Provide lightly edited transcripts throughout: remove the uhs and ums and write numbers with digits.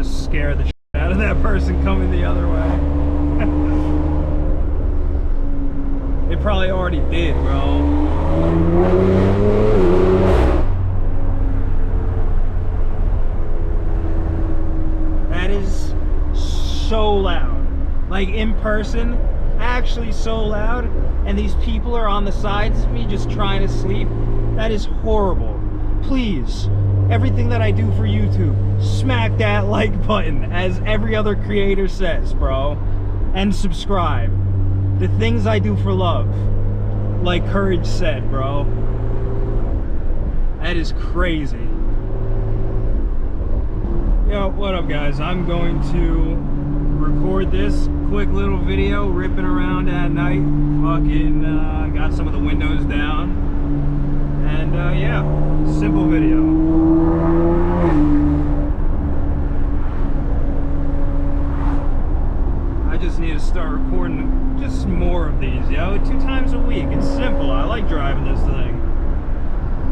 just scare the shit out of that person coming the other way. It probably already did, bro. That is so loud. Like in person, actually so loud. And these people are on the sides of me just trying to sleep. That is horrible. Please, everything that I do for YouTube, smack that like button, as every other creator says, bro. And subscribe. The things I do for love. Like Courage said, bro. That is crazy. Yo, what up, guys? I'm going to record this quick little video ripping around at night. Fucking got some of the windows down. And yeah, simple video. I just need to start recording just more of these, yo. 2 times a week. It's simple. I like driving this thing.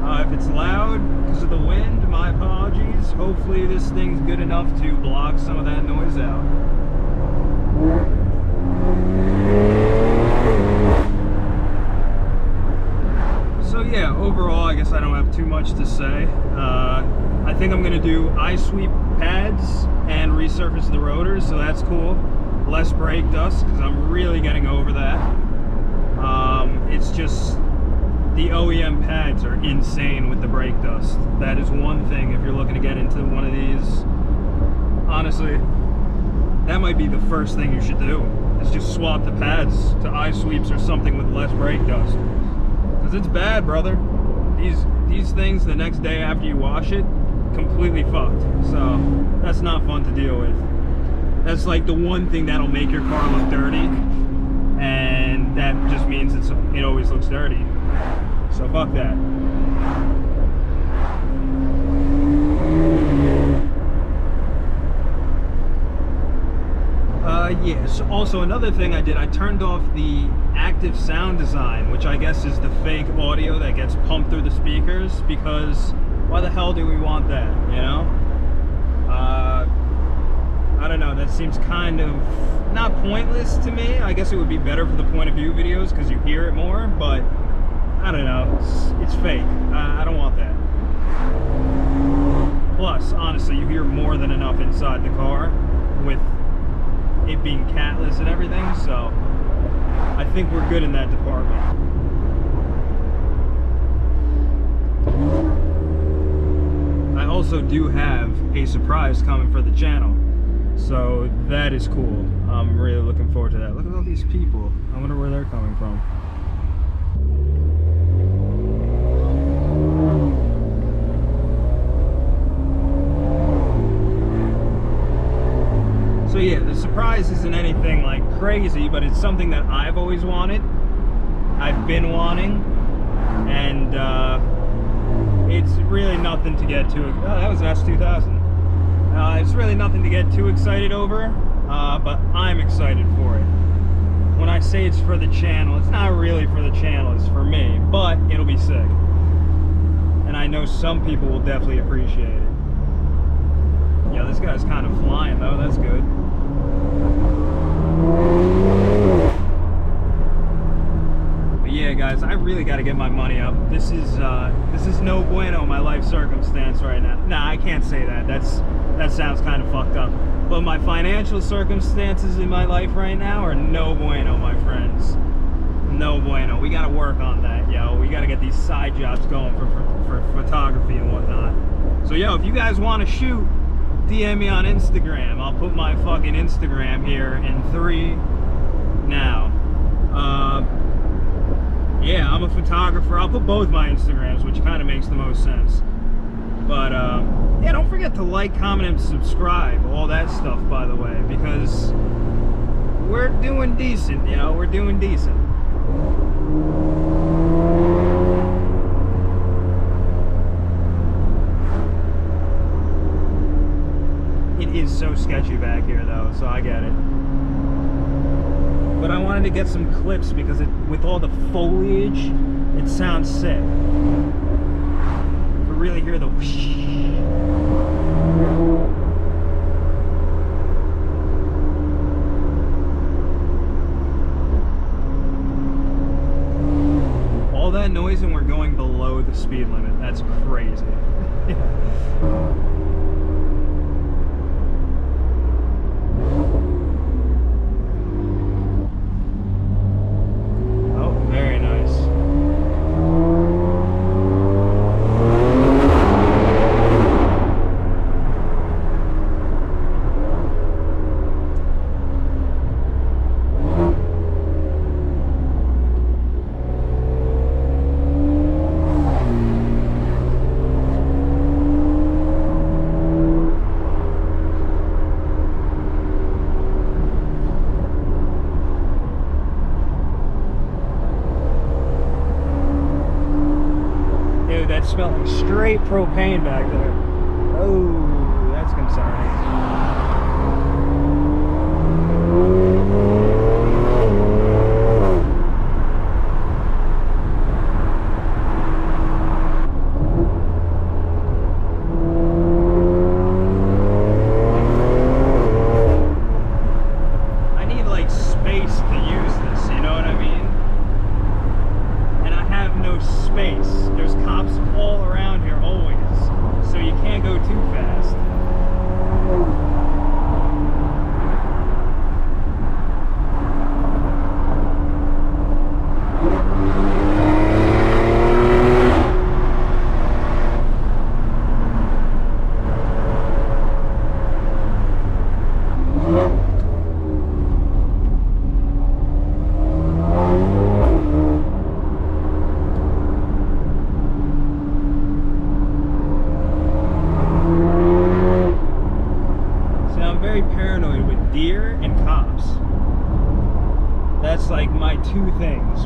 If it's loud because of the wind, my apologies. Hopefully this thing's good enough to block some of that noise out. So yeah, overall, I guess I don't have too much to say. I think I'm gonna do I-sweep pads and resurface the rotors, so that's cool. Less brake dust, because I'm really getting over that. It's just the OEM pads are insane with the brake dust. That is one thing if you're looking to get into one of these. Honestly, that might be the first thing you should do, is just swap the pads to I-sweeps or something with less brake dust. Because it's bad, brother. These things, the next day after you wash it, completely fucked. So that's not fun to deal with. That's like the one thing that'll make your car look dirty, and that just means it always looks dirty. So fuck that. Yes, also another thing I did, I turned off the active sound design, which I guess is the fake audio that gets pumped through the speakers, because why the hell do we want that, you know? I don't know, that seems kind of not pointless to me. I guess it would be better for the point of view videos because you hear it more, but I don't know, it's fake. I don't want that. Plus, honestly, you hear more than enough inside the car with it being catless and everything, so I think we're good in that department. I also do have a surprise coming for the channel, so that is cool. I'm really looking forward to that. Look at all these people. I wonder where they're coming from. So yeah, the surprise isn't anything like crazy, but it's something that I've always wanted. I've been wanting, and it's really nothing to get too. Oh, that was an S2000. It's really nothing to get too excited over, but I'm excited for it. When I say it's for the channel, it's not really for the channel, it's for me, but it'll be sick. And I know some people will definitely appreciate it. Yeah, this guy's kind of flying though, that's good. But yeah, guys, I really got to get my money up. This is no bueno, my life circumstance right now. Nah, I can't say that. That sounds kind of fucked up. But my financial circumstances in my life right now are no bueno, my friends. No bueno. We got to work on that, yo. We got to get these side jobs going for photography and whatnot. So, yo, if you guys want to shoot, DM me on Instagram. I'll put my fucking Instagram here in 3 now. Yeah, I'm a photographer. I'll put both my Instagrams, which kind of makes the most sense. But yeah, don't forget to like, comment, and subscribe. All that stuff, by the way, because we're doing decent, you know. We're doing decent. It is so sketchy back here though, so I get it. But I wanted to get some clips because with all the foliage, it sounds sick. You really hear the whoosh. straight propane back there. Oh, that's concerning.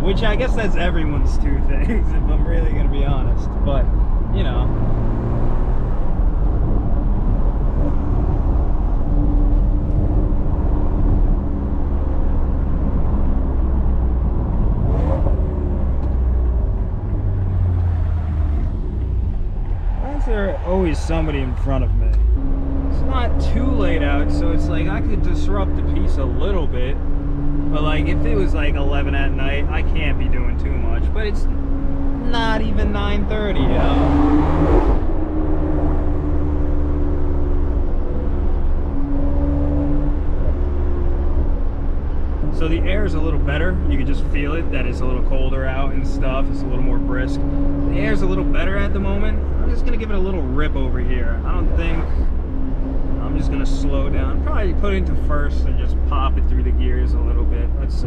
Which I guess that's everyone's two things, if I'm really gonna be honest. But, you know. Why is there always somebody in front of me? It's not too late out, so it's like I could disrupt the peace a little bit. But like, if it was like 11 at night, I can't be doing too much. But it's not even 9:30, you know? So the air is a little better. You can just feel it, that it's a little colder out and stuff. It's a little more brisk. The air's a little better at the moment. I'm just gonna give it a little rip over here. I don't think... I'm just gonna slow down, probably put it into first and just pop it through the gears a little bit. Let's see.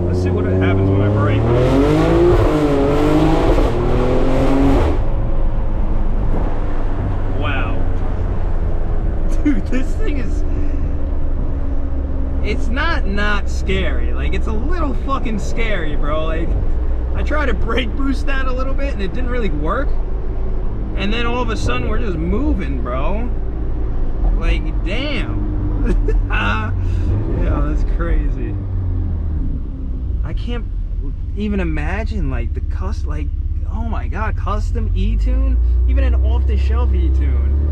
Let's see what happens when I brake. Wow. Dude, this thing is... It's not scary. Like, it's a little fucking scary, bro. Like, I tried to brake boost that a little bit and it didn't really work. And then all of a sudden we're just moving, bro. Like, damn. Yeah, that's crazy. I can't even imagine, like, like, oh my god, custom E-tune? Even an off-the-shelf E-tune.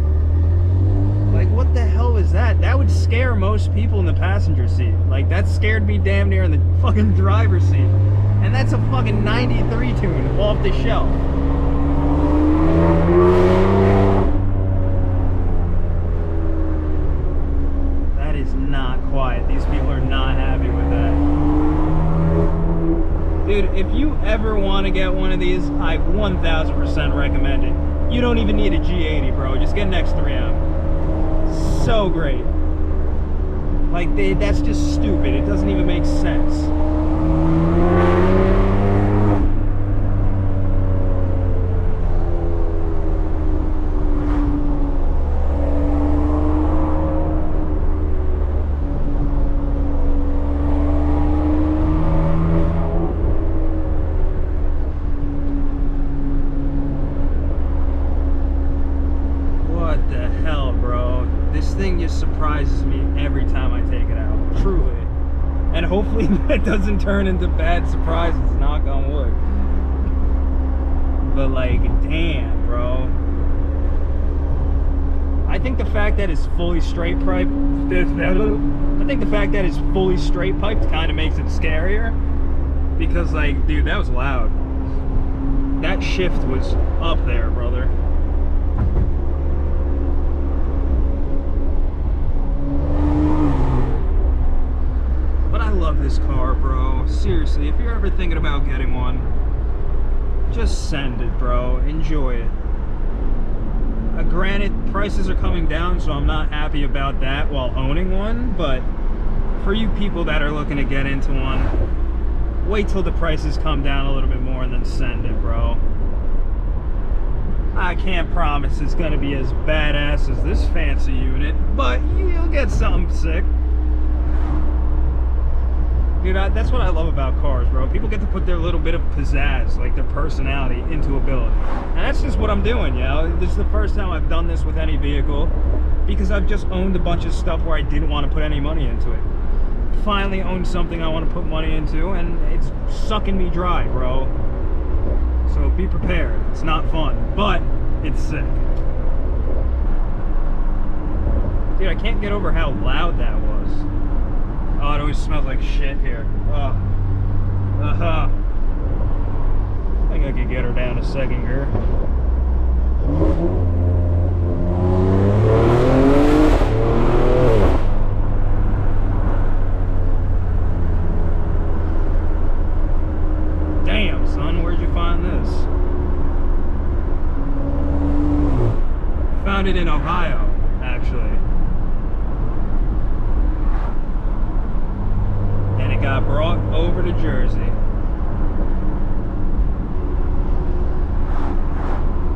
Like, what the hell is that? That would scare most people in the passenger seat. Like, that scared me damn near in the fucking driver's seat. And that's a fucking 93 tune off the shelf. That is not quiet. These people are not happy with that. Dude, if you ever want to get one of these, I 1000% recommend it. You don't even need a G80, bro. Just get an X3M. So great. Like, that's just stupid. It doesn't even make sense. Surprises me every time I take it out, truly. And hopefully that doesn't turn into bad surprises, knock on wood. But like, damn, bro. I think the fact that it's fully straight piped, kind of makes it scarier. Because like, dude, that was loud. That shift was up there, brother. This car, bro. Seriously, if you're ever thinking about getting one, just send it, bro. Enjoy it. Granted, prices are coming down, so I'm not happy about that while owning one, but for you people that are looking to get into one, wait till the prices come down a little bit more and then send it, bro. I can't promise it's gonna be as badass as this fancy unit, but you'll get something sick. Dude, that's what I love about cars, bro. People get to put their little bit of pizzazz, like their personality, into a build. And that's just what I'm doing, you know? This is the first time I've done this with any vehicle, because I've just owned a bunch of stuff where I didn't want to put any money into it. Finally owned something I want to put money into, and it's sucking me dry, bro. So be prepared. It's not fun, but it's sick. Dude, I can't get over how loud that was. Oh, it always smells like shit here. Oh. I think I could get her down to second gear. Damn, son, where'd you find this? Found it in Ohio, actually. And it got brought over to Jersey.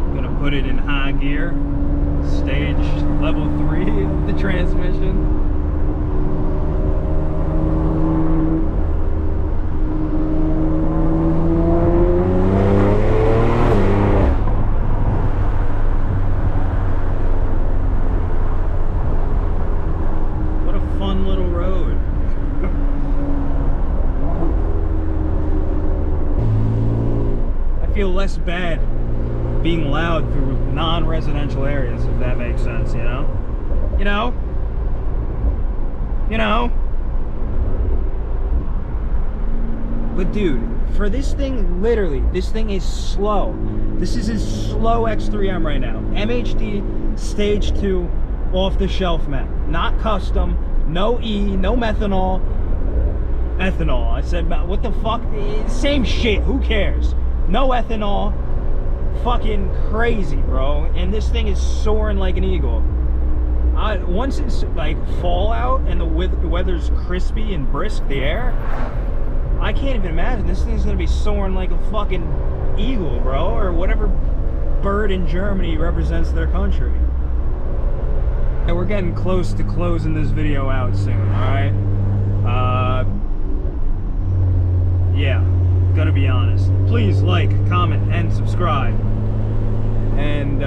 I'm gonna put it in high gear, stage level 3 of the transmission. Feel less bad being loud through non-residential areas, if that makes sense, you know? You know? But dude, for this thing, literally, this thing is slow. This is a slow X3M right now. MHD stage 2 off the shelf, man. Not custom, no E, no methanol. Ethanol, I said, what the fuck? Same shit, who cares? No ethanol, fucking crazy, bro. And this thing is soaring like an eagle. Once it's like fall out and the weather's crispy and brisk, the air, I can't even imagine. This thing's gonna be soaring like a fucking eagle, bro, or whatever bird in Germany represents their country. And we're getting close to closing this video out soon, alright? Yeah. Gonna be honest. Please like, comment, and subscribe, and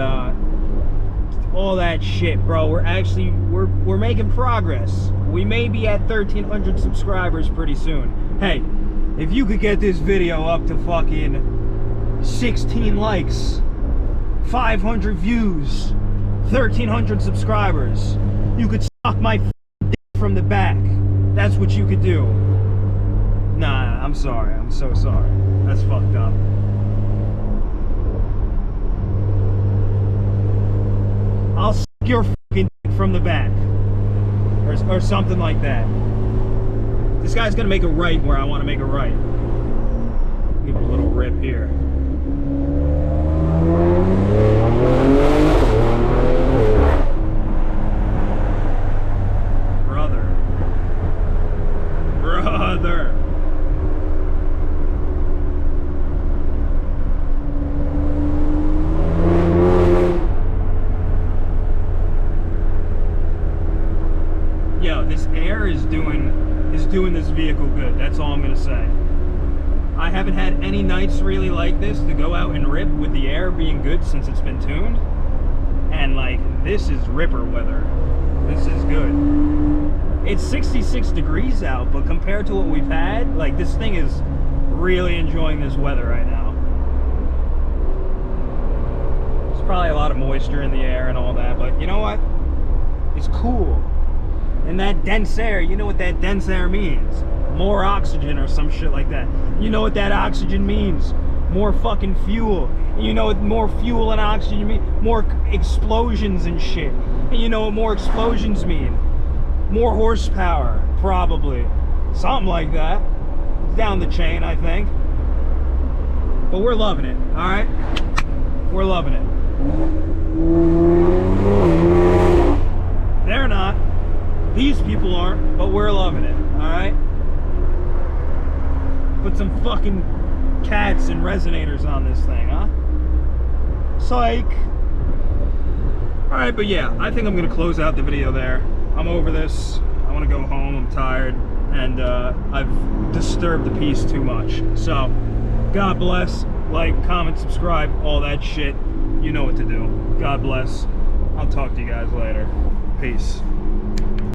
all that shit, bro. We're making progress. We may be at 1,300 subscribers pretty soon. Hey, if you could get this video up to fucking 16 likes, 500 views, 1,300 subscribers, you could suck my dick from the back. That's what you could do. Nah, I'm sorry. I'm so sorry. That's fucked up. I'll suck your fucking dick from the back. Or something like that. This guy's gonna make a right where I want to make a right. Give him a little rip here. Brother. Yo, this air is doing this vehicle good. That's all I'm gonna say. I haven't had any nights really like this to go out and rip with the air being good since it's been tuned. And like, this is ripper weather. This is good. It's 66 degrees out, but compared to what we've had, like, this thing is really enjoying this weather right now. There's probably a lot of moisture in the air and all that, but you know what? It's cool. And that dense air, you know what that dense air means? More oxygen or some shit like that. You know what that oxygen means? More fucking fuel. And you know what more fuel and oxygen mean? More explosions and shit. And you know what more explosions mean? More horsepower, probably. Something like that. Down the chain, I think. But we're loving it, alright? We're loving it. They're not. These people aren't, but we're loving it, alright? Put some fucking cats and resonators on this thing, huh? Psych! Alright, but yeah, I think I'm gonna close out the video there. I'm over this. I wanna go home, I'm tired. and I've disturbed the peace too much. So, God bless. Like, comment, subscribe, all that shit. You know what to do. God bless. I'll talk to you guys later. Peace.